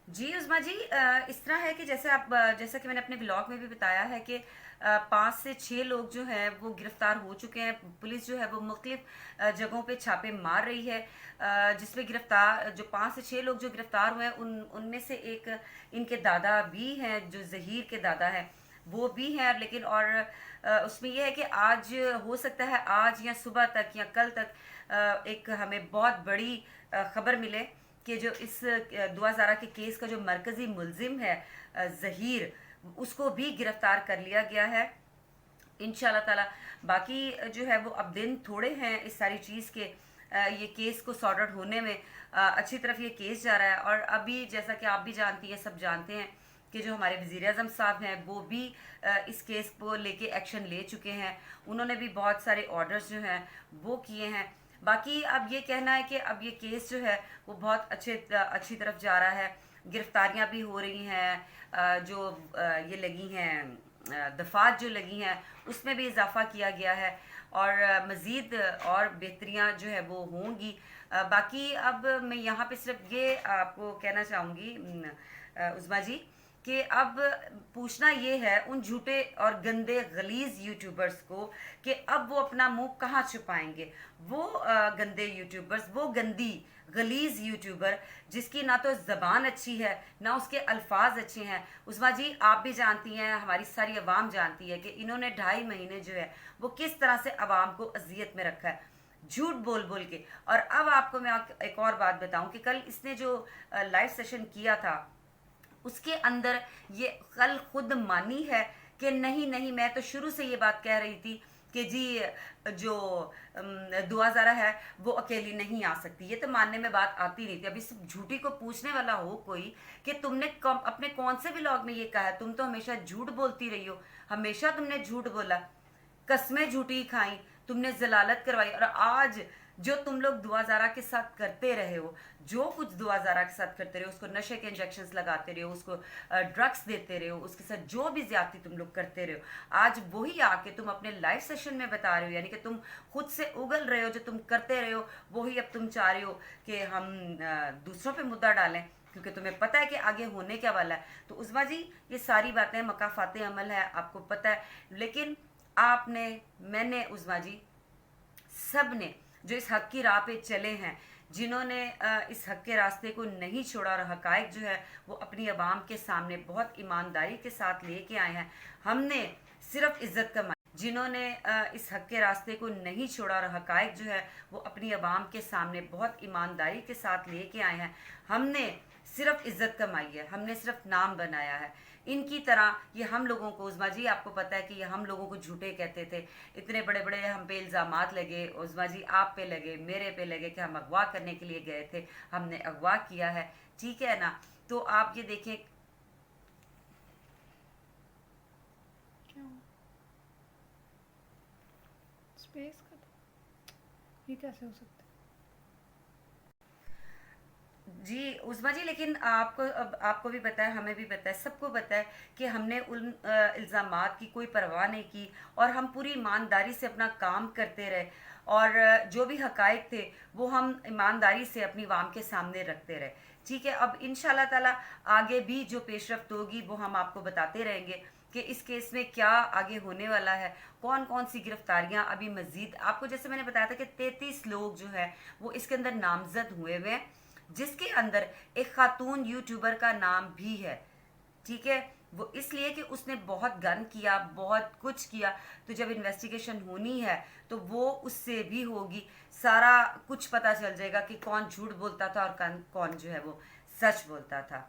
जी उज़मा जी, इस तरह है कि जैसे आप जैसा कि मैंने अपने ब्लॉग में भी बताया है कि 5 से 6 लोग जो हैं वो गिरफ्तार हो चुके हैं। पुलिस जो है वो मुख्तलिफ जगहों पे छापे मार रही है, जिसमें गिरफ्तार जो 5 से 6 लोग जो गिरफ्तार हुए हैं उनमें से एक इनके दादा भी हैं, जो जहीर के दादा हैं वो भी हैं। लेकिन और उसमें यह है कि आज हो सकता है आज या सुबह तक या कल तक एक हमें बहुत बड़ी खबर मिले कि जो इस दुआ ज़ारा के केस का जो मरकज़ी मुलजिम है ज़हीर, उसको भी गिरफ्तार कर लिया गया है इंशाल्लाह ताला। बाकी जो है वो अब दिन थोड़े हैं इस सारी चीज़ के, ये केस को सॉर्ट आउट होने में। अच्छी तरफ ये केस जा रहा है और अभी जैसा कि आप भी जानती हैं, सब जानते हैं कि जो हमारे वज़ीर आज़म साहब हैं वो भी इस केस को लेके एक्शन ले चुके हैं। उन्होंने भी बहुत सारे ऑर्डर्स जो हैं वो किए हैं। बाकी अब ये कहना है कि अब ये केस जो है वो बहुत अच्छी तरफ जा रहा है। गिरफ्तारियां भी हो रही हैं, जो ये लगी हैं दफात जो लगी हैं उसमें भी इजाफा किया गया है और मज़ीद और बेहतरियाँ जो है वो होंगी। बाकी अब मैं यहाँ पे सिर्फ ये आपको कहना चाहूँगी उज़मा जी कि अब पूछना ये है उन झूठे और गंदे गलीज यूट्यूबर्स को कि अब वो अपना मुंह कहाँ छुपाएंगे। वो गंदे यूट्यूबर्स, वो गंदी गलीज यूट्यूबर जिसकी ना तो ज़बान अच्छी है ना उसके अल्फाज अच्छे हैं। उस्मा जी आप भी जानती हैं, हमारी सारी अवाम जानती है कि इन्होंने 2.5 महीने जो है वो किस तरह से अवाम को अजियत में रखा है, झूठ बोल बोल के। और अब आपको मैं एक और बात बताऊं कि कल इसने जो लाइव सेशन किया था उसके अंदर ये कल खुद मानी है कि नहीं नहीं, मैं तो शुरू से ये बात कह रही थी कि जी जो दुआ ज़ारा है वो अकेली नहीं आ सकती। ये तो मानने में बात आती नहीं थी। अभी सिर्फ झूठी को पूछने वाला हो कोई कि तुमने अपने कौन से व्लॉग में ये कहा है, तुम तो हमेशा झूठ बोलती रही हो, हमेशा तुमने झूठ बोला, कस्में झूठी खाई, तुमने जलालत करवाई। और आज जो तुम लोग दुआ ज़ारा के साथ करते रहे हो, जो कुछ दुआ ज़ारा के साथ करते रहे हो, उसको नशे के इंजेक्शंस लगाते रहे हो, उसको ड्रग्स देते रहे हो, उसके साथ जो भी ज्यादती तुम लोग करते रहे हो, आज वही आके तुम अपने लाइव सेशन में बता रहे हो। यानी कि तुम खुद से उगल रहे हो, जो तुम करते रहे हो वही अब तुम चाह रहे हो कि हम दूसरों पे मुद्दा डालें, क्योंकि तुम्हें पता है कि आगे होने क्या वाला है। तो उज़मा जी ये सारी बातें मकाफाते अमल है, आपको पता है। लेकिन आपने, मैंने, उज़मा जी, सब ने जो इस हक की राह पे चले हैं, जिन्होंने इस हक के रास्ते को नहीं छोड़ा और हकायक जो है वो अपनी आवाम के सामने बहुत ईमानदारी के साथ लेके आए हैं, हमने सिर्फ इज्जत कमाई। जिन्होंने इस हक के रास्ते को नहीं छोड़ा और हकायक जो है वो अपनी आवाम के सामने बहुत ईमानदारी के साथ लेके आए हैं, हमने सिर्फ इज्जत कमाई है, हमने सिर्फ नाम बनाया है। इनकी तरह ये हम लोगों को, उज़मा जी आपको पता है कि ये हम लोगों को झूठे कहते थे, इतने बड़े बड़े हम पे इल्ज़ामात लगे, उज़मा जी आप पे लगे, मेरे पे लगे कि हम अगवा करने के लिए गए थे, हमने अगवा किया है, ठीक है ना। तो आप ये देखें। क्यों स्पेस का था? ये कैसे हो सकता है? जी उज़मा जी, लेकिन आपको, अब आपको भी पता है, हमें भी पता है, सबको पता है कि हमने उन इल्ज़ामात की कोई परवाह नहीं की और हम पूरी ईमानदारी से अपना काम करते रहे और जो भी हकायक थे वो हम ईमानदारी से अपनी वाम के सामने रखते रहे। ठीक है, अब इंशाल्लाह ताला आगे भी जो पेशरफ्त होगी वो हम आपको बताते रहेंगे कि इस केस में क्या आगे होने वाला है, कौन कौन सी गिरफ्तारियां अभी मजीद। आपको जैसे मैंने बताया था कि 33 लोग जो है वो इसके अंदर नामजद हुए हुए हैं, जिसके अंदर एक खातून यूट्यूबर का नाम भी है। ठीक है, वो इसलिए कि उसने बहुत गन किया, बहुत कुछ किया। तो जब इन्वेस्टिगेशन होनी है तो वो उससे भी होगी, सारा कुछ पता चल जाएगा कि कौन झूठ बोलता था और कौन जो है वो सच बोलता था।